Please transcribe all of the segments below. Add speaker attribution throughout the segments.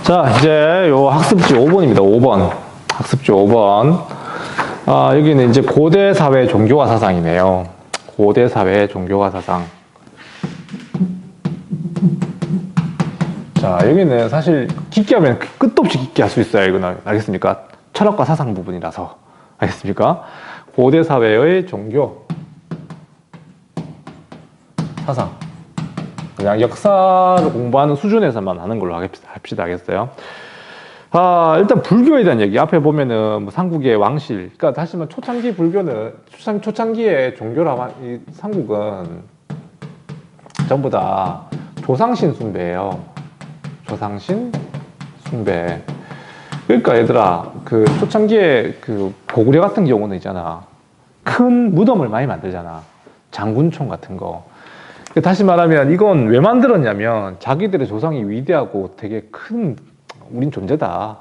Speaker 1: 자, 이제 요 학습지 5번입니다. 5번. 학습지 5번. 여기는 이제 고대 사회 종교화 사상이네요. 고대 사회 종교화 사상. 자, 여기는 사실 깊게 하면 끝도 없이 깊게 할 수 있어요. 이거는. 알겠습니까? 철학과 사상 부분이라서. 알겠습니까? 고대 사회의 종교 사상. 그냥 역사를 공부하는 수준에서만 하는 걸로 합시다. 알겠어요? 일단 불교에 대한 얘기. 앞에 보면은 뭐 삼국의 왕실. 그러니까 다시 말해 초창기 불교는, 초창기의 종교라, 이 삼국은 전부 다 조상신 숭배예요. 조상신 숭배. 그러니까 얘들아, 그 초창기에 그 고구려 같은 경우는 있잖아. 큰 무덤을 많이 만들잖아. 장군총 같은 거. 다시 말하면 이건 왜 만들었냐면 자기들의 조상이 위대하고 되게 큰 우린 존재다.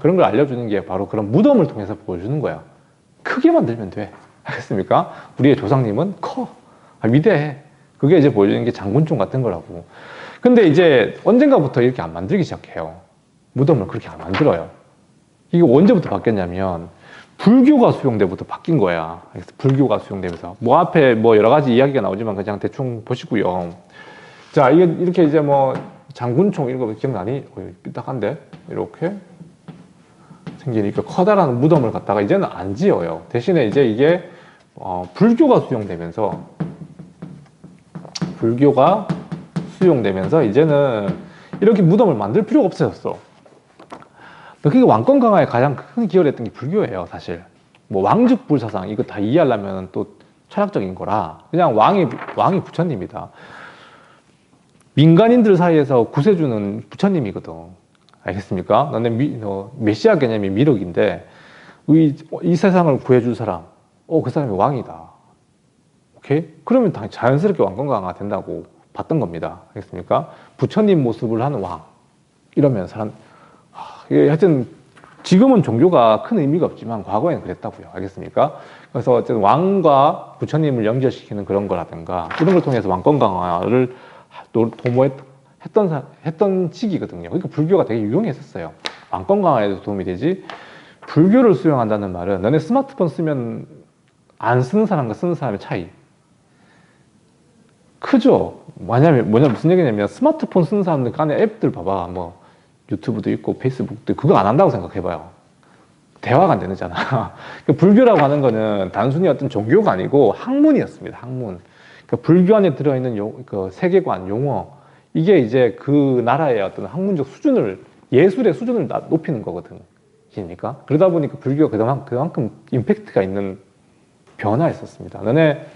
Speaker 1: 그런 걸 알려주는 게 바로 그런 무덤을 통해서 보여주는 거야. 크게 만들면 돼. 알겠습니까? 우리의 조상님은 커. 위대해. 그게 이제 보여주는 게 장군총 같은 거라고. 근데 이제 언젠가부터 이렇게 안 만들기 시작해요. 무덤을 그렇게 안 만들어요. 이게 언제부터 바뀌었냐면 불교가 수용되부터 바뀐 거야. 불교가 수용되면서. 뭐 앞에 뭐 여러 가지 이야기가 나오지만 그냥 대충 보시고요. 자, 이게 이렇게 이제 뭐 장군총 이런 거 기억나니? 삐딱한데? 이렇게 생기니까 커다란 무덤을 갖다가 이제는 안 지어요. 대신에 이제 이게 불교가 수용되면서 이제는 이렇게 무덤을 만들 필요가 없어졌어. 그게 왕권 강화에 가장 큰 기여를 했던 게 불교예요, 사실. 뭐 왕즉불 사상 이거 다 이해하려면 또 철학적인 거라 그냥 왕이 부처님이다. 민간인들 사이에서 구세주는 부처님이거든. 알겠습니까? 너네 메시아 개념이 미륵인데 이 세상을 구해줄 사람, 그 사람이 왕이다. 오케이? 그러면 당연히 자연스럽게 왕권 강화가 된다고 봤던 겁니다. 알겠습니까? 부처님 모습을 하는 왕 이러면 사람 하여튼 지금은 종교가 큰 의미가 없지만 과거에는 그랬다고요. 알겠습니까? 그래서 어쨌든 왕과 부처님을 연결시키는 그런 거라든가 이런 걸 통해서 왕권 강화를 했던 시기거든요. 그러니까 불교가 되게 유용했었어요. 왕권 강화에도 도움이 되지. 불교를 수용한다는 말은 너네 스마트폰 쓰면 안 쓰는 사람과 쓰는 사람의 차이 크죠? 무슨 얘기냐면 스마트폰 쓰는 사람들 그 안에 앱들 봐봐. 뭐 유튜브도 있고 페이스북도 있고 그거 안 한다고 생각해봐요. 대화가 안 되잖아. 불교라고 하는 거는 단순히 어떤 종교가 아니고 학문이었습니다. 학문. 그러니까 불교 안에 들어있는 그 세계관, 용어 이게 이제 그 나라의 어떤 학문적 수준을 예술의 수준을 높이는 거거든. 그러니까 그러다 보니까 불교가 그만큼 임팩트가 있는 변화였었습니다. 너네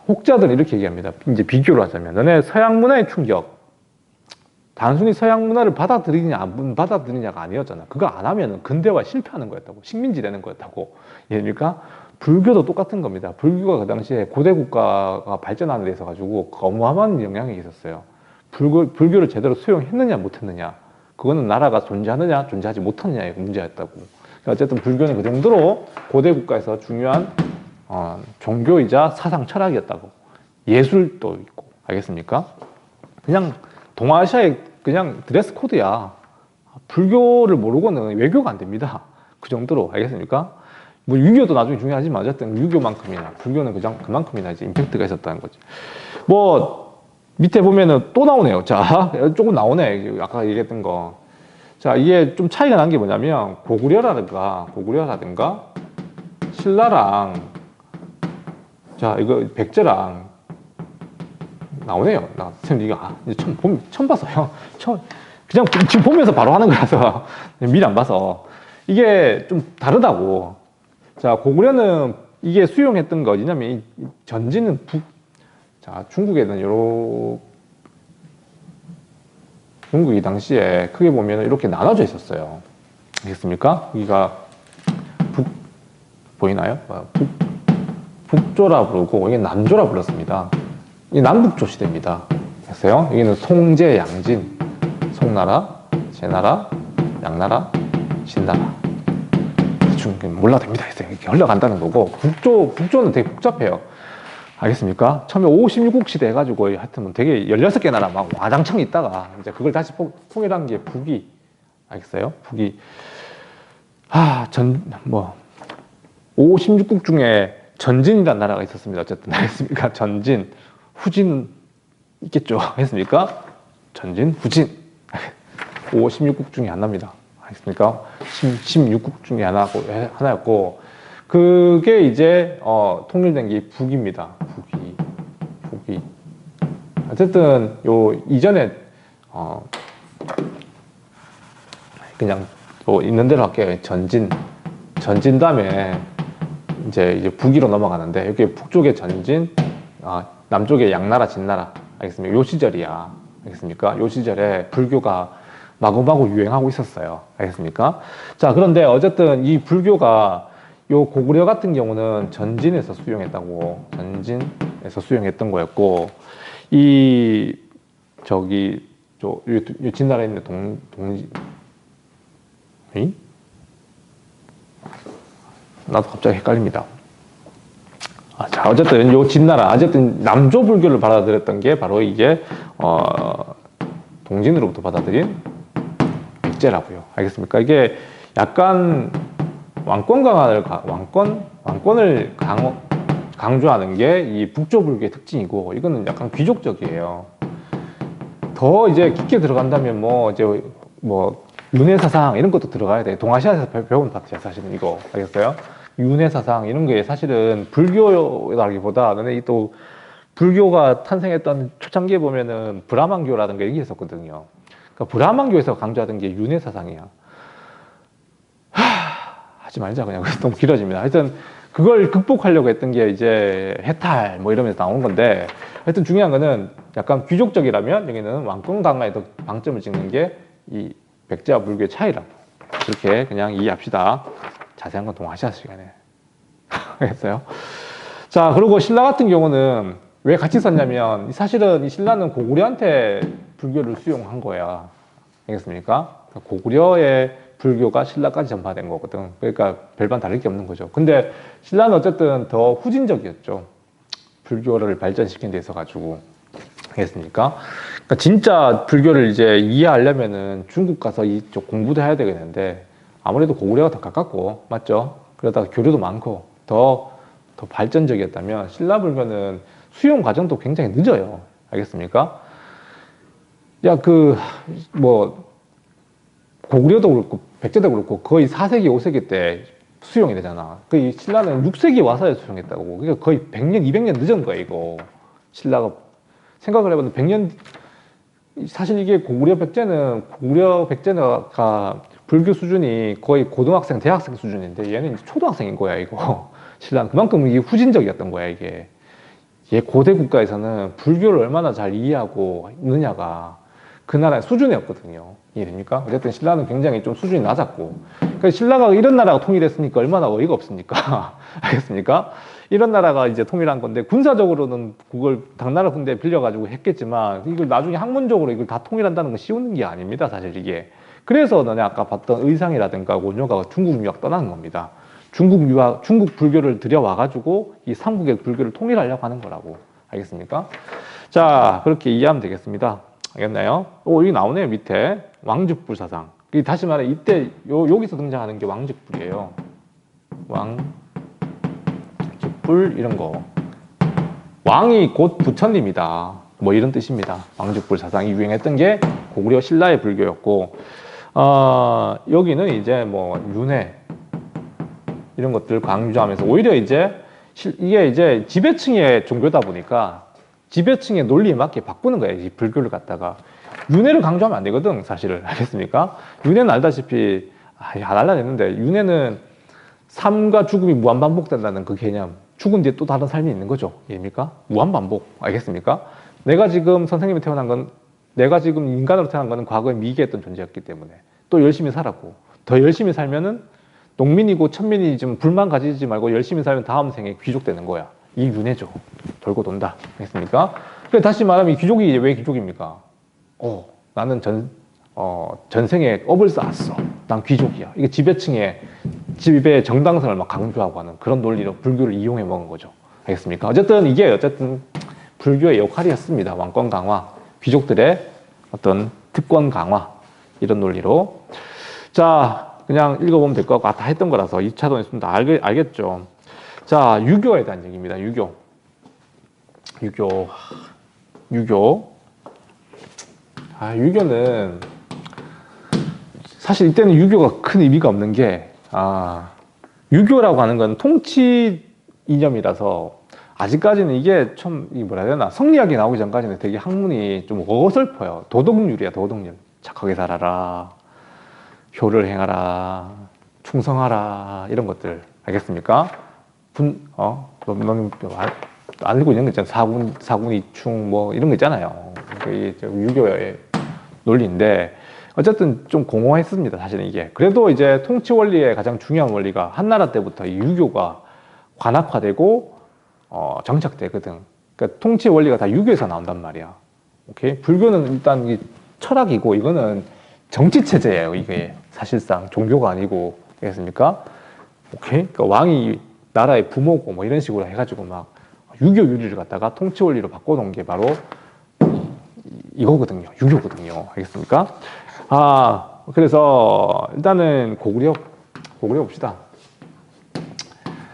Speaker 1: 혹자들 이렇게 얘기합니다. 이제 비교를 하자면 너네 서양 문화의 충격 단순히 서양 문화를 받아들이냐 안 받아들이냐가 아니었잖아. 그거 안 하면은 근대화 실패하는 거였다고. 식민지 되는 거였다고. 그러니까 불교도 똑같은 겁니다. 불교가 그 당시에 고대 국가가 발전하는 데 있어 가지고 어마어마한 영향이 있었어요. 불교를 제대로 수용했느냐 못했느냐 그거는 나라가 존재하느냐 존재하지 못하느냐의 문제였다고. 그러니까 어쨌든 불교는 그 정도로 고대 국가에서 중요한 종교이자 사상 철학이었다고. 예술도 있고. 알겠습니까? 그냥 동아시아의 그냥 드레스 코드야. 불교를 모르고는 외교가 안 됩니다. 그 정도로. 알겠습니까? 뭐 유교도 나중에 중요하지만 어쨌든 유교만큼이나 불교는 그만큼이나 이제 임팩트가 있었다는 거지. 뭐 밑에 보면은 또 나오네요. 자, 조금 나오네. 아까 얘기했던 거. 자, 이게 좀 차이가 난 게 뭐냐면 고구려라든가 신라랑 자, 이거 백제랑 나오네요. 선생님 이거 이제 처음 봤어요. 그냥 지금 보면서 바로 하는 거라서 미리 안 봐서 이게 좀 다르다고. 자, 고구려는 이게 수용했던 거 뭐냐면 이 전지는 중국에는 중국이 당시에 크게 보면 이렇게 나눠져 있었어요. 알겠습니까? 여기가 보이나요? 북조라 부르고 이게 남조라 불렀습니다. 이 남북조 시대입니다. 됐어요? 여기는 송제, 양진, 송나라, 제나라, 양나라, 신나라. 대충 몰라도 됩니다. 이렇게 흘러간다는 거고 북조는 되게 복잡해요. 알겠습니까? 처음에 56국 시대 해가지고 하여튼 되게 16개 나라 막 와장창 있다가 이제 그걸 다시 통일한 게 북이 알겠어요? 북이, 56국 중에 전진이라는 나라가 있었습니다. 어쨌든, 알겠습니까? 전진, 후진 있겠죠? 알겠습니까? 전진, 후진. 56국 중에 하나입니다. 알겠습니까? 16국 중에 하나였고, 그게 이제, 통일된 게 북입니다. 북이. 어쨌든, 이전에, 그냥, 있는 대로 할게요. 전진 다음에, 이제 북위로 넘어가는데, 여기 북쪽에 전진, 남쪽에 양나라, 진나라. 알겠습니까? 요 시절이야. 알겠습니까? 요 시절에 불교가 마구마구 유행하고 있었어요. 알겠습니까? 자, 그런데 어쨌든 이 불교가 요 고구려 같은 경우는 전진에서 수용했던 거였고, 요 진나라에 있는 나도 갑자기 헷갈립니다. 자, 어쨌든 요 진나라, 어쨌든 남조 불교를 받아들였던 게 바로 이게 동진으로부터 받아들인 백제라고요. 알겠습니까? 이게 약간 왕권을 강조하는 게 이 북조 불교의 특징이고, 이거는 약간 귀족적이에요. 더 이제 깊게 들어간다면 윤회사상 이런 것도 들어가야 돼. 동아시아에서 배운 파트야, 사실은 이거. 알겠어요? 윤회사상 이런 게 사실은 불교라기보다 또 불교가 탄생했던 초창기에 보면은 브라만교라든가 이게 있었거든요. 그러니까 브라만교에서 강조하던 게 윤회사상이야. 하지 말자, 그냥. 너무 길어집니다. 하여튼 그걸 극복하려고 했던 게 이제 해탈 이러면서 나온 건데, 하여튼 중요한 거는 약간 귀족적이라면 여기는 왕권 강화에 더 방점을 찍는 게 이 백제와 불교의 차이라고. 그렇게 그냥 이해합시다. 자세한 건 동아시아 시간에. 알겠어요? 자, 그리고 신라 같은 경우는 왜 같이 썼냐면, 사실은 이 신라는 고구려한테 불교를 수용한 거야. 알겠습니까? 고구려의 불교가 신라까지 전파된 거거든. 그러니까 별반 다를 게 없는 거죠. 근데 신라는 어쨌든 더 후진적이었죠. 불교를 발전시킨 데 있어가지고. 알겠습니까? 그러니까 진짜 불교를 이제 이해하려면은 중국 가서 이쪽 공부도 해야 되겠는데, 아무래도 고구려가 더 가깝고, 맞죠? 그러다가 교류도 많고, 더 발전적이었다면, 신라 불교는 수용 과정도 굉장히 늦어요. 알겠습니까? 고구려도 그렇고, 백제도 그렇고, 거의 4세기, 5세기 때 수용이 되잖아. 그 신라는 6세기 와서 수용했다고. 그러니까 거의 100년, 200년 늦은 거야, 이거. 신라가. 생각을 해보면 100년, 사실 이게 고구려 백제가 불교 수준이 거의 고등학생, 대학생 수준인데, 얘는 이제 초등학생인 거야, 이거. 신라는. 그만큼 이게 후진적이었던 거야, 이게. 고대 국가에서는 불교를 얼마나 잘 이해하고 있느냐가 그 나라의 수준이었거든요. 이해됩니까? 어쨌든 신라는 굉장히 좀 수준이 낮았고. 그러니까 신라가 이런 나라가 통일했으니까 얼마나 어이가 없습니까? 알겠습니까? 이런 나라가 이제 통일한 건데, 군사적으로는 그걸 당나라 군대에 빌려가지고 했겠지만, 이걸 나중에 학문적으로 이걸 다 통일한다는 건 쉬운 게 아닙니다, 사실 이게. 그래서 너네 아까 봤던 의상이라든가 원효가 중국 유학 떠나는 겁니다. 중국 불교를 들여와가지고 이 삼국의 불교를 통일하려고 하는 거라고. 알겠습니까? 자, 그렇게 이해하면 되겠습니다. 알겠나요? 여기 나오네요, 밑에. 왕즉불 사상. 다시 말해, 이때, 여기서 등장하는 게 왕즉불이에요. 왕즉불, 이런 거. 왕이 곧 부처님이다. 이런 뜻입니다. 왕즉불 사상이 유행했던 게 고구려 신라의 불교였고, 여기는 이제 윤회, 이런 것들 강조하면서 오히려 이게 이제 지배층의 종교다 보니까 지배층의 논리에 맞게 바꾸는 거예요. 이 불교를 갖다가. 윤회를 강조하면 안 되거든, 사실을. 알겠습니까? 윤회는 알다시피, 안 알려냈는데, 윤회는 삶과 죽음이 무한반복된다는 그 개념. 죽은 뒤에 또 다른 삶이 있는 거죠. 이해입니까? 무한반복. 알겠습니까? 내가 지금 인간으로 태어난 거는 과거에 미개했던 존재였기 때문에 또 열심히 살았고, 더 열심히 살면은 농민이고 천민이 좀 불만 가지지 말고 열심히 살면 다음 생에 귀족 되는 거야. 이 윤회죠. 돌고 돈다. 알겠습니까? 그래, 다시 말하면 이 귀족이 왜 귀족입니까? 나는 전생에 업을 쌓았어. 난 귀족이야. 이게 지배의 정당성을 막 강조하고 하는 그런 논리로 불교를 이용해 먹은 거죠. 알겠습니까? 어쨌든 불교의 역할이었습니다. 왕권 강화, 귀족들의 어떤 특권 강화, 이런 논리로. 자, 그냥 읽어보면 될 것 같고, 다 했던 거라서 2차도 있으면 다 알겠죠. 자, 유교에 대한 얘기입니다. 유교. 유교는 사실 이때는 유교가 큰 의미가 없는 게, 유교라고 하는 건 통치 이념이라서 아직까지는 이게 좀, 뭐라 해야 되나, 성리학이 나오기 전까지는 되게 학문이 좀 어설퍼요. 도덕률이야, 도덕률. 착하게 살아라, 효를 행하라, 충성하라, 이런 것들. 알겠습니까? 너는 알고 있는 거 있잖아요. 사군이충, 뭐, 이런 거 있잖아요. 이게 유교의 논리인데, 어쨌든 좀 공허했습니다, 사실은 이게. 그래도 이제 통치 원리의 가장 중요한 원리가 한나라 때부터 이 유교가 관학화되고, 정착되거든. 그러니까 통치 원리가 다 유교에서 나온단 말이야. 오케이? 불교는 일단 이 철학이고, 이거는 정치체제예요, 이게. 사실상. 종교가 아니고. 알겠습니까? 오케이? 그러니까 왕이 나라의 부모고, 뭐 이런 식으로 해가지고 막 유교 윤리를 갖다가 통치 원리로 바꿔놓은 게 바로 이거거든요. 유교거든요. 알겠습니까? 그래서 일단은 고구려 봅시다.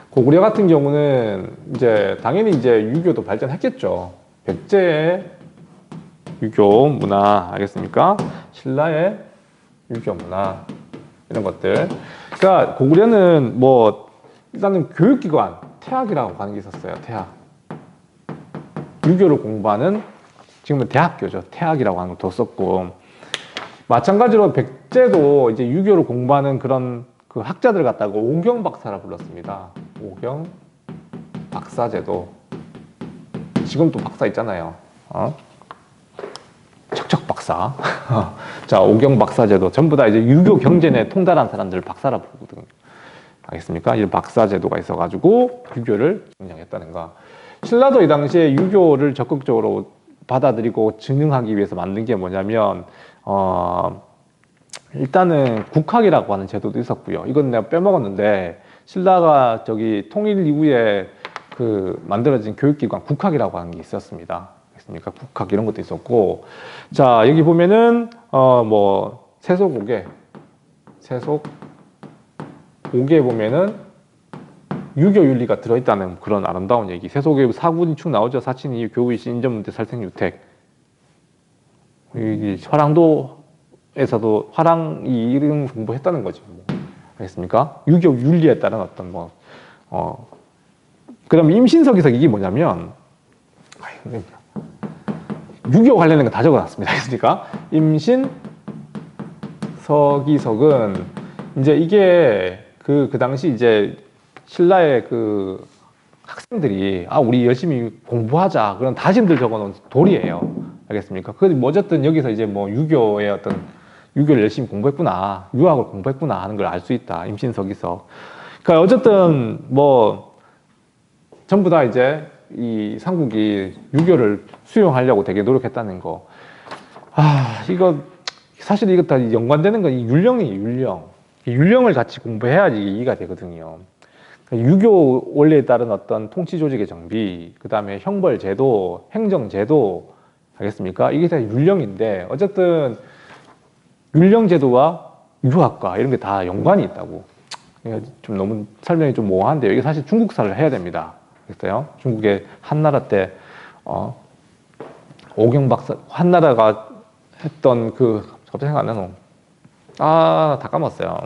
Speaker 1: 고구려 같은 경우는 이제 당연히 이제 유교도 발전했겠죠. 백제의 유교 문화, 알겠습니까? 신라의 유교 문화, 이런 것들. 그러니까 고구려는 뭐 일단은 교육기관, 태학이라고 하는 게 있었어요. 태학. 유교를 공부하는, 지금은 대학교죠. 태학이라고 하는 걸 뒀었고, 마찬가지로 백제도 이제 유교를 공부하는 그런 그 학자들 갖다가 오경박사라 불렀습니다. 오경박사제도. 지금 또 박사 있잖아요. 척척박사. 자, 오경박사제도. 전부 다 이제 유교 경전에 통달한 사람들을 박사라 부르거든요. 알겠습니까? 이 박사제도가 있어가지고 유교를 정량했다는 거. 신라도 이 당시에 유교를 적극적으로 받아들이고 증명하기 위해서 만든 게 뭐냐면, 일단은 국학이라고 하는 제도도 있었고요. 이건 내가 빼먹었는데, 신라가 통일 이후에 그 만들어진 교육기관 국학이라고 하는 게 있었습니다. 알겠습니까? 국학 이런 것도 있었고, 자, 여기 보면은, 세속오계에 보면은 유교 윤리가 들어있다는 그런 아름다운 얘기. 세속의 사군이축 나오죠. 사친이 교의 신인전문대 살생유택. 이 화랑도에서도 화랑이 이름 공부했다는 거죠. 알겠습니까? 유교 윤리에 따른 어떤 그럼 임신서기석 이게 뭐냐면, 유교 관련된 거 다 적어놨습니다. 알겠습니까? 임신서기석은 이제 이게 그 당시 이제 신라의 그 학생들이 우리 열심히 공부하자 그런 다짐들 적어놓은 돌이에요. 알겠습니까? 그 어쨌든 여기서 이제 유교의 어떤 유교를 열심히 공부했구나, 유학을 공부했구나 하는 걸 알 수 있다. 임신서기석. 그러니까 어쨌든 전부 다 이제 이 삼국이 유교를 수용하려고 되게 노력했다는 거. 이거 사실 이거 다 연관되는 건 이 율령이에요. 율령을 같이 공부해야지 이해가 되거든요. 유교 원리에 따른 어떤 통치 조직의 정비, 그 다음에 형벌제도, 행정제도, 알겠습니까? 이게 다 율령인데, 어쨌든 율령제도와 유학과 이런 게 다 연관이 있다고. 좀 너무 설명이 좀 모호한데요. 이게 사실 중국사를 해야 됩니다. 그랬어요. 중국의 한나라 때, 오경박사, 한나라가 했던 갑자기 생각 안 나노. 다 까먹었어요.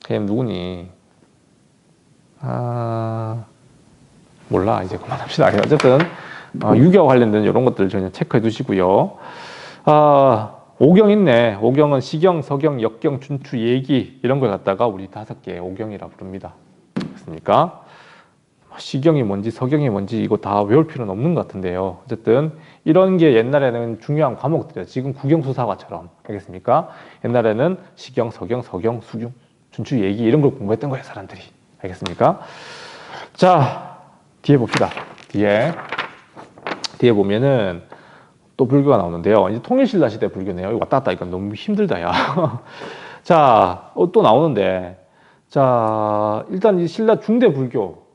Speaker 1: 걔 누구니? 몰라. 이제 그만합시다. 어쨌든, 유교 관련된 이런 것들 전혀 체크해 두시고요. 오경 있네. 오경은 시경, 서경, 역경, 춘추, 예기 이런 걸 갖다가 우리 5개 오경이라 부릅니다. 됐습니까? 시경이 뭔지 서경이 뭔지 이거 다 외울 필요는 없는 것 같은데요. 어쨌든 이런 게 옛날에는 중요한 과목들이에요. 지금 국영수사과처럼. 알겠습니까? 옛날에는 시경, 서경, 수경, 춘추, 예기 이런 걸 공부했던 거예요, 사람들이. 알겠습니까? 자, 뒤에 봅시다. 뒤에 보면은 또 불교가 나오는데요. 이제 통일신라 시대 불교네요. 이거 왔다 갔다 이건 너무 힘들다, 야. 자, 또 나오는데. 자, 일단 이 신라 중대 불교.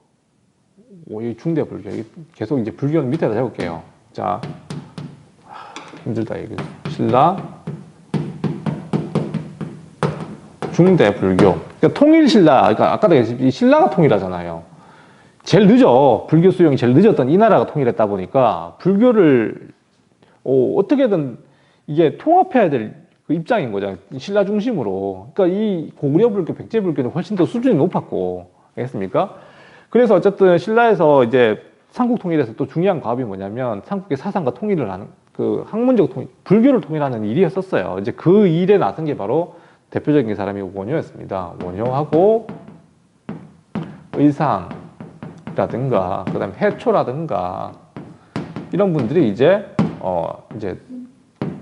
Speaker 1: 이 중대 불교. 계속 이제 불교는 밑에다 적을게요. 자, 힘들다, 이거. 신라 중대 불교. 그러니까 통일신라, 그러니까 아까도 얘기했듯이 신라가 통일하잖아요. 제일 늦어. 불교 수용이 제일 늦었던 이 나라가 통일했다 보니까 불교를 어떻게든 이게 통합해야 될 그 입장인 거죠. 신라 중심으로. 그러니까 이 고구려 불교, 백제 불교는 훨씬 더 수준이 높았고, 알겠습니까? 그래서 어쨌든 신라에서 이제 삼국 통일에서 또 중요한 과업이 뭐냐면 삼국의 사상과 통일을 하는 그 학문적 통일, 불교를 통일하는 일이었었어요. 이제 그 일에 나선 게 바로 대표적인 사람이 원효였습니다. 원효하고 의상이라든가 그다음에 해초라든가 이런 분들이 이제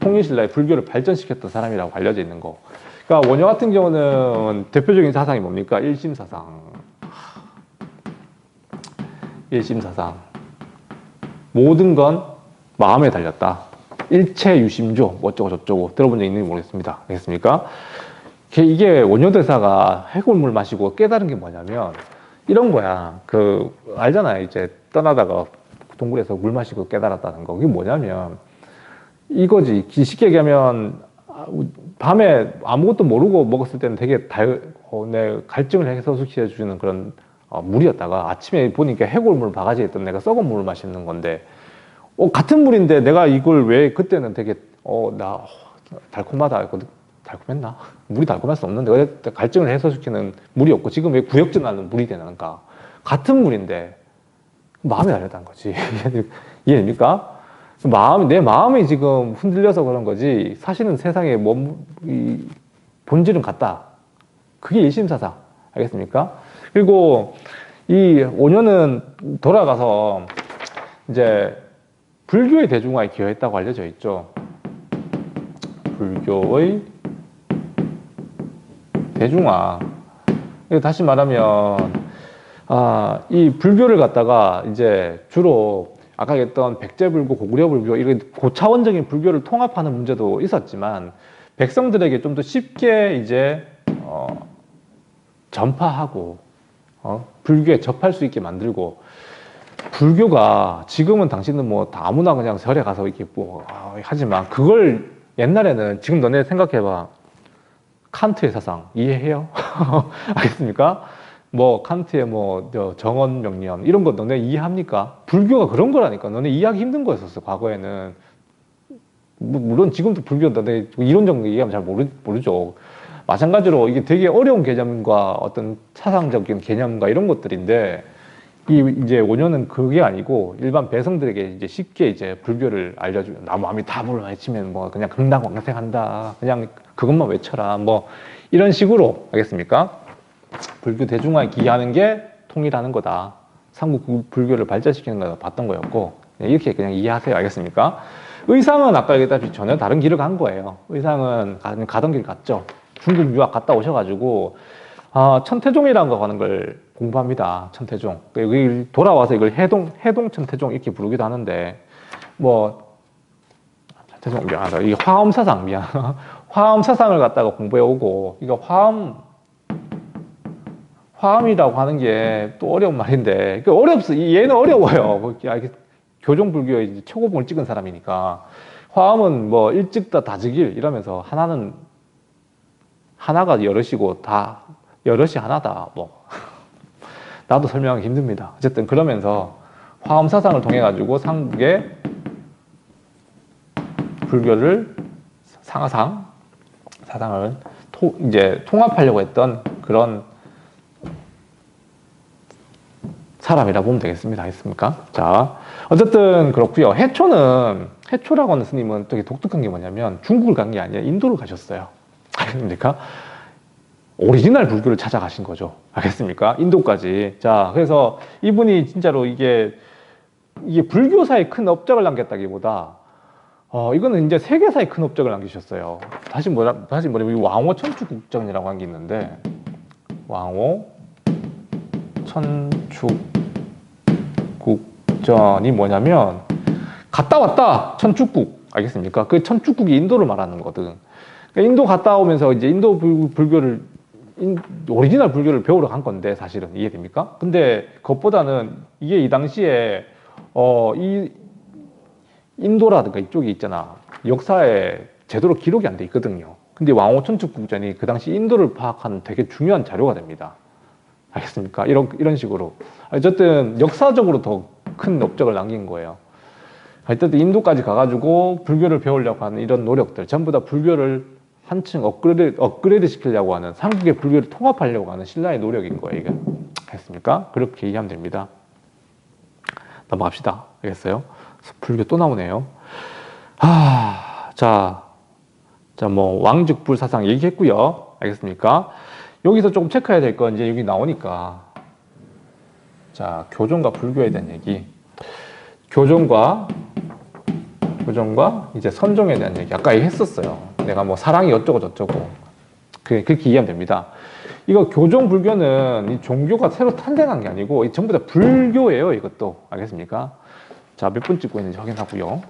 Speaker 1: 통일신라의 불교를 발전시켰던 사람이라고 알려져 있는 거. 그러니까 원효 같은 경우는 대표적인 사상이 뭡니까? 일심사상. 일심사상. 모든 건 마음에 달렸다. 일체유심조, 뭐 어쩌고 저쩌고 들어본 적 있는지 모르겠습니다. 알겠습니까? 이게 원효대사가 해골물 마시고 깨달은 게 뭐냐면 이런 거야. 알잖아요. 이제 떠나다가 동굴에서 물 마시고 깨달았다는 거. 그게 뭐냐면 이거지. 쉽게 얘기하면 밤에 아무것도 모르고 먹었을 때는 되게 갈증을 해소시켜주는 그런 물이었다가 아침에 보니까 해골물 바가지에 있던 내가 썩은 물을 마시는 건데 같은 물인데 내가 이걸 왜 그때는 되게 나 달콤하다. 달콤했나? 물이 달콤할 수 없는데 왜 갈증을 해소시키는 물이 없고 지금 왜 구역질나는 물이 되는가? 같은 물인데 마음이 다르다는 거지. 이해됩니까? 내 마음이 지금 흔들려서 그런 거지 사실은 세상에 이 본질은 같다. 그게 일심사상. 알겠습니까? 그리고 이 원효는 돌아가서 이제 불교의 대중화에 기여했다고 알려져 있죠. 불교의 대중화. 다시 말하면 이 불교를 갖다가 이제 주로 아까 얘기했던 백제불교, 고구려불교 이런 고차원적인 불교를 통합하는 문제도 있었지만 백성들에게 좀 더 쉽게 이제 전파하고 불교에 접할 수 있게 만들고 불교가 지금은 당신은 뭐 다 아무나 그냥 절에 가서 이렇게 하지만 그걸 옛날에는 지금 너네 생각해봐. 칸트의 사상 이해해요? 알겠습니까? 뭐 칸트의 정언명령 이런 거 너네 이해합니까? 불교가 그런 거라니까. 너네 이해하기 힘든 거였었어 과거에는. 물론 지금도 불교 너네 이론적인 거 얘기하면 잘 모르죠. 마찬가지로 이게 되게 어려운 개념과 어떤 사상적인 개념과 이런 것들인데 이제 원효는 그게 아니고 일반 배성들에게 이제 쉽게 이제 불교를 알려주면 나 마음이 답을 외치면 뭐 그냥 금당광생한다. 그냥 그것만 외쳐라. 뭐 이런 식으로 알겠습니까? 불교 대중화에 기여하는 게 통일하는 거다. 삼국 불교를 발전시키는 거다 봤던 거였고 이렇게 그냥 이해하세요. 알겠습니까? 의상은 아까 얘기했다시피 전혀 다른 길을 간 거예요. 의상은 가던 길 갔죠. 중국 유학 갔다 오셔가지고 천태종이라는 거 하는 걸 공부합니다. 천태종. 여기 돌아와서 이걸 해동 천태종 이렇게 부르기도 하는데 천태종 미안하다. 이게 화엄사상 미안. 화엄사상을 갖다가 공부해 오고 이거 화엄이라고 하는 게 또 어려운 말인데 얘는 어려워요. 교종 불교의 최고봉을 찍은 사람이니까 화엄은 일찍다 다즉일 이러면서 하나가 여럿이고 다 여럿이 하나다. 나도 설명하기 힘듭니다. 어쨌든 그러면서 화엄 사상을 통해 가지고 삼국의 불교를 사상을 이제 통합하려고 했던 그런 사람이라 보면 되겠습니다. 알겠습니까? 자, 어쨌든 그렇고요. 해초라고 하는 스님은 되게 독특한 게 뭐냐면 중국을 간 게 아니라 인도를 가셨어요. 알겠습니까? 오리지널 불교를 찾아가신 거죠. 알겠습니까? 인도까지. 자, 그래서 이분이 진짜로 이게 불교사에 큰 업적을 남겼다기보다 이거는 이제 세계사에 큰 업적을 남기셨어요. 다시 뭐냐면 왕호 천축국전이라고 한 게 있는데 왕호 천축국전이 뭐냐면 갔다 왔다 천축국. 알겠습니까? 그 천축국이 인도를 말하는 거거든. 그러니까 인도 갔다 오면서 이제 인도 불교를 오리지널 불교를 배우러 간 건데 사실은 이해됩니까? 근데 그것보다는 이게 이 당시에 이 인도라든가 이쪽이 있잖아 역사에 제대로 기록이 안 돼 있거든요. 근데 왕호천축 국전이 그 당시 인도를 파악하는 되게 중요한 자료가 됩니다. 알겠습니까? 이런 식으로. 어쨌든 역사적으로 더 큰 업적을 남긴 거예요. 어쨌든 인도까지 가가지고 불교를 배우려고 하는 이런 노력들, 전부 다 불교를 한층 업그레이드 시키려고 하는, 삼국의 불교를 통합하려고 하는 신라의 노력인 거예요, 이게. 알겠습니까? 그렇게 이해하면 됩니다. 넘어갑시다. 알겠어요? 불교 또 나오네요. 자, 뭐, 왕즉불 사상 얘기했고요. 알겠습니까? 여기서 조금 체크해야 될 건 이제 여기 나오니까. 자, 교종과 불교에 대한 얘기. 교종과 이제 선종에 대한 얘기. 아까 얘기했었어요. 내가 뭐 사랑이 어쩌고 저쩌고. 그렇게 이해하면 됩니다. 이거 교종 불교는 이 종교가 새로 탄생한 게 아니고 전부 다 불교예요, 이것도. 알겠습니까? 자, 몇 분 찍고 있는지 확인하고요.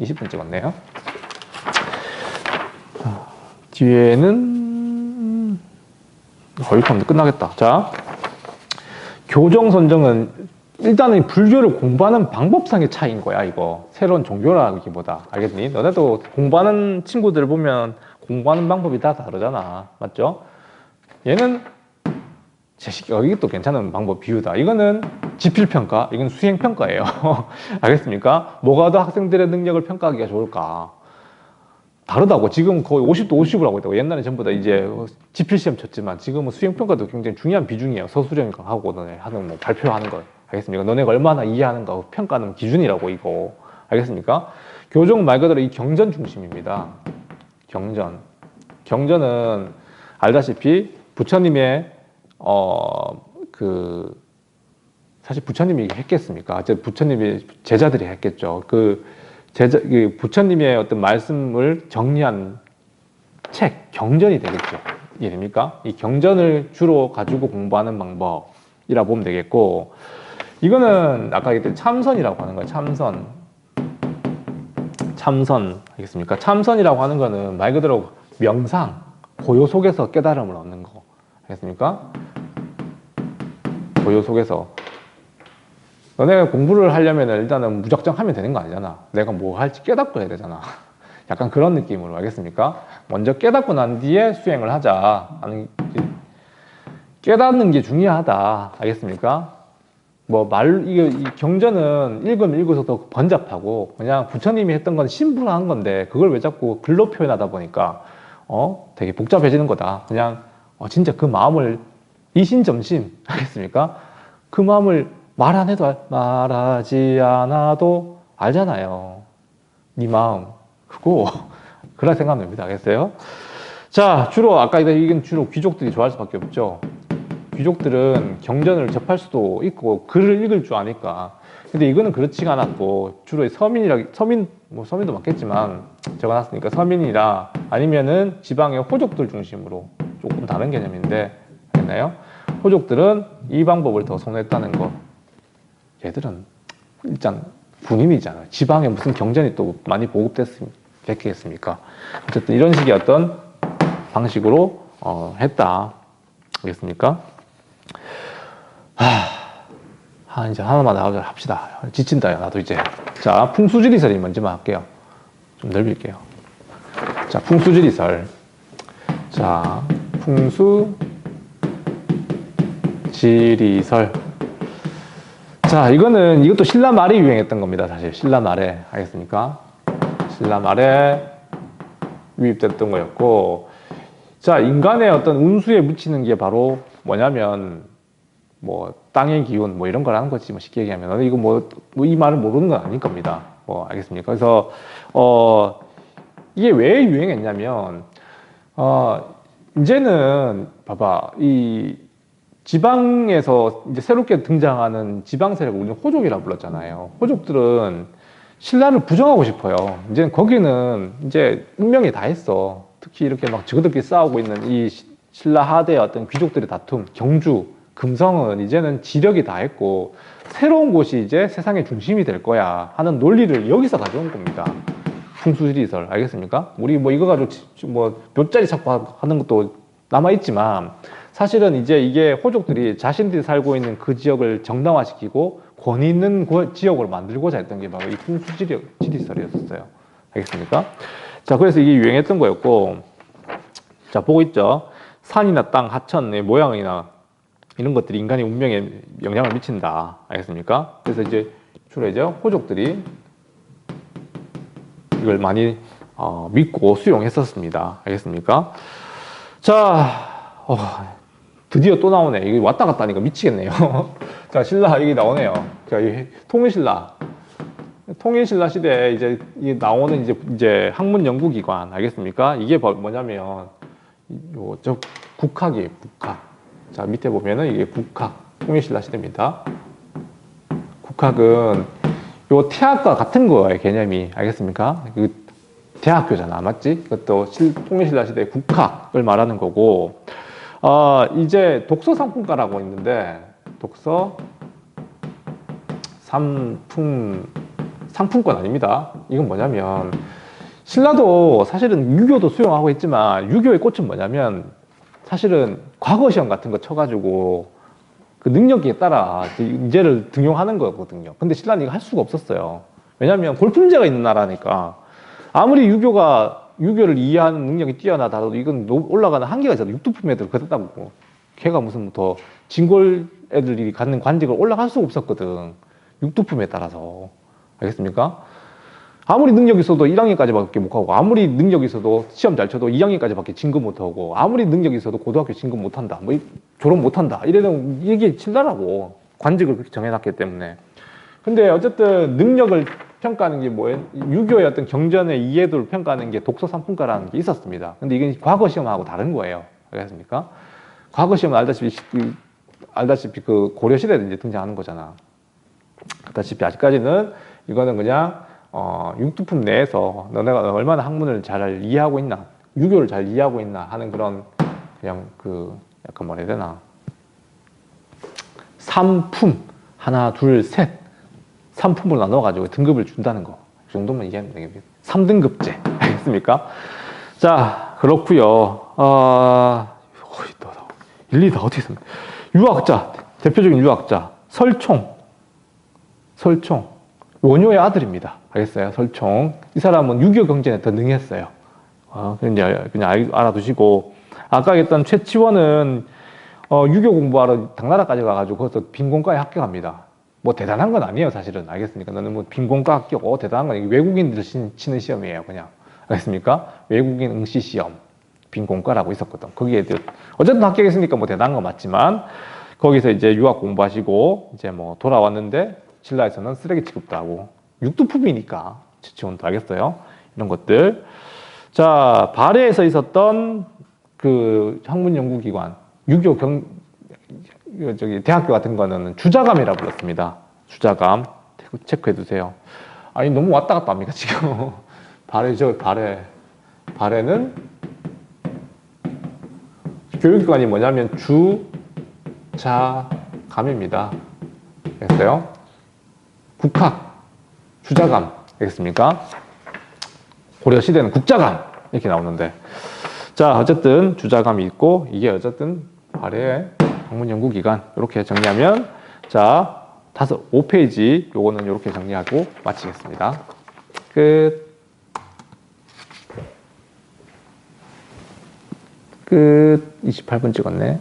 Speaker 1: 20분 찍었네요. 뒤에는 이렇게 하면 끝나겠다. 자, 교종 선종은 일단은 불교를 공부하는 방법상의 차이인 거야, 이거. 새로운 종교라기보다. 알겠니? 너네도 공부하는 친구들 보면 공부하는 방법이 다 다르잖아. 맞죠? 얘는 이것도 괜찮은 방법 비유다. 이거는 지필평가, 이건 수행평가예요. 알겠습니까? 뭐가 더 학생들의 능력을 평가하기가 좋을까? 다르다고. 지금 거의 50도 50을 하고 있다고. 옛날에 전부 다 이제 지필시험 쳤지만 지금은 수행평가도 굉장히 중요한 비중이에요. 서술형하고 너네 하는 뭐 발표하는 거. 알겠습니까? 너네가 얼마나 이해하는가 평가하는 기준이라고, 이거. 알겠습니까? 교종 말 그대로 이 경전 중심입니다. 경전은 알다시피 부처님의 사실 부처님이 했겠습니까? 부처님이 제자들이 했겠죠. 부처님의 어떤 말씀을 정리한 책, 경전이 되겠죠. 이해됩니까? 이 경전을 주로 가지고 공부하는 방법이라 보면 되겠고, 이거는 아까 얘기했던 참선이라고 하는 거예요. 참선. 알겠습니까? 참선이라고 하는 거는 말 그대로 명상, 고요 속에서 깨달음을 얻는 거. 알겠습니까? 고요 속에서. 너네가 공부를 하려면 일단은 무작정 하면 되는 거 아니잖아. 내가 뭐 할지 깨닫고 해야 되잖아. 약간 그런 느낌으로. 알겠습니까? 먼저 깨닫고 난 뒤에 수행을 하자. 깨닫는 게 중요하다. 알겠습니까? 이 경전은 읽으면 읽을수록 번잡하고, 그냥 부처님이 했던 건 심플한 건데, 그걸 왜 자꾸 글로 표현하다 보니까, 되게 복잡해지는 거다. 그냥, 진짜 그 마음을, 이신점심. 알겠습니까? 그 마음을 말하지 않아도 알잖아요. 네 마음. 그거, 그런 생각하면 됩니다. 알겠어요? 자, 이건 주로 귀족들이 좋아할 수밖에 없죠. 귀족들은 경전을 접할 수도 있고 글을 읽을 줄 아니까. 근데 이거는 그렇지가 않았고, 주로 서민도 많겠지만 적어놨으니까 서민이라 아니면은 지방의 호족들 중심으로 조금 다른 개념인데, 알겠나요? 호족들은 이 방법을 더 선호했다는 거. 얘들은 일단 군인이잖아요. 지방에 무슨 경전이 또 많이 보급됐겠습니까? 어쨌든 이런 식의 어떤 방식으로 했다. 알겠습니까? 이제 하나만 합시다. 지친다, 나도 이제. 자, 풍수지리설이 먼저만 할게요. 좀 넓힐게요. 자, 풍수지리설. 자, 풍수지리설. 자, 이것도 신라 말에 유행했던 겁니다, 사실. 신라 말에. 알겠습니까? 신라 말에 유입됐던 거였고, 자, 인간의 어떤 운수에 묻히는 게 바로 뭐냐면, 땅의 기운, 이런 걸 하는 거지, 쉽게 얘기하면. 이거 이 말을 모르는 건 아닐 겁니다. 알겠습니까? 그래서, 이게 왜 유행했냐면, 이제는, 봐봐, 이 지방에서 이제 새롭게 등장하는 지방 세력을 우리는 호족이라고 불렀잖아요. 호족들은 신라를 부정하고 싶어요. 이제는 거기는 이제 운명이 다 했어. 특히 이렇게 막 지그들끼리 싸우고 있는 이 신라 하대의 어떤 귀족들의 다툼, 경주, 금성은 이제는 지력이 다 했고 새로운 곳이 이제 세상의 중심이 될 거야 하는 논리를 여기서 가져온 겁니다. 풍수지리설. 알겠습니까? 우리 이거 가지고 몇 자리 찾고 하는 것도 남아있지만 사실은 이제 이게 호족들이 자신들이 살고 있는 그 지역을 정당화시키고 권위 있는 지역으로 만들고자 했던 게 바로 이 풍수지리설이었어요. 알겠습니까? 자, 그래서 이게 유행했던 거였고, 자, 보고 있죠? 산이나 땅, 하천의 모양이나 이런 것들이 인간의 운명에 영향을 미친다. 알겠습니까? 그래서 이제 주로 이제 호족들이 이걸 많이 믿고 수용했었습니다. 알겠습니까? 자, 드디어 또 나오네. 이게 왔다 갔다 하니까 미치겠네요. 자, 신라 이게 나오네요. 자, 이 통일신라. 통일신라 시대에 이제 나오는 이제 학문 연구기관. 알겠습니까? 이게 뭐냐면, 저 국학이에요, 국학. 자, 밑에 보면은 이게 국학. 통일신라 시대입니다. 국학은 요 태학과 같은 거예요, 개념이. 알겠습니까? 그 대학교잖아, 맞지? 그것도 통일신라 시대의 국학을 말하는 거고, 이제 독서 상품가라고 있는데, 독서 상품권 아닙니다. 이건 뭐냐면, 신라도 사실은 유교도 수용하고 있지만, 유교의 꽃은 뭐냐면, 사실은 과거 시험 같은 거 쳐가지고, 그 능력에 따라 인재를 등용하는 거거든요. 근데 신라는 이거 할 수가 없었어요. 왜냐면 골품제가 있는 나라니까. 아무리 유교를 이해하는 능력이 뛰어나더라도 이건 올라가는 한계가 있잖아. 육두품 애들 그랬다고. 걔가 무슨 더 진골 애들이 갖는 관직을 올라갈 수가 없었거든. 육두품에 따라서. 알겠습니까? 아무리 능력이 있어도 1학년까지밖에 못 하고, 아무리 능력이 있어도 시험 잘 쳐도 2학년까지밖에 진급 못 하고, 아무리 능력이 있어도 고등학교 진급 못 한다. 뭐 졸업 못 한다. 이래는 이게 친다라고. 관직을 그렇게 정해놨기 때문에. 근데 어쨌든 능력을 평가하는 게 뭐예요? 유교의 어떤 경전의 이해도를 평가하는 게 독서 상품가라는 게 있었습니다. 근데 이게 과거 시험하고 다른 거예요. 알겠습니까? 과거 시험은 알다시피 그 고려 시대에 이제 등장하는 거잖아. 알다시피 아직까지는 이거는 그냥 육두품 내에서 너네가 얼마나 학문을 잘 이해하고 있나, 유교를 잘 이해하고 있나 하는 그런 그냥 약간 뭐라 해야 되나, 삼품 하나 둘 셋 3품으로 나눠가지고 등급을 준다는 거. 이 정도면 이해하면 되겠네요. 3등급제. 알겠습니까? 자, 그렇고요. 일일이 다 어떻게 씁니까? 유학자, 대표적인 유학자 설총. 원효의 아들입니다. 알겠어요? 설총. 이 사람은 유교 경전에 더 능했어요. 그냥 알아두시고, 아까 얘기했던 최치원은 유교 공부하러 당나라까지 가가지고 거기서 빈공과에 합격합니다. 뭐 대단한 건 아니에요, 사실은. 알겠습니까? 너는 뭐 빈공과 합격, 대단한 건 외국인들 치는 시험이에요, 그냥. 알겠습니까? 외국인 응시 시험, 빈공과라고 있었거든. 거기에 어쨌든 합격했으니까 뭐 대단한 건 맞지만, 거기서 이제 유학 공부하시고 이제 뭐 돌아왔는데 신라에서는 쓰레기 취급도 하고, 육두품이니까 최치원도. 알겠어요? 이런 것들. 자, 발해에서 있었던 그 학문연구기관, 유교 대학교 같은 거는 주자감이라고 불렀습니다. 주자감. 체크해 두세요. 아니, 너무 왔다 갔다 합니까, 지금? 발해죠, 발해. 발해는 교육기관이 뭐냐면 주자감입니다. 알겠어요? 국학, 주자감. 알겠습니까? 고려시대는 국자감. 이렇게 나오는데. 자, 어쨌든 주자감이 있고, 이게 어쨌든 발해 학문연구기관. 이렇게 정리하면, 자, 5페이지 요거는 이렇게 정리하고 마치겠습니다. 끝. 28분 찍었네.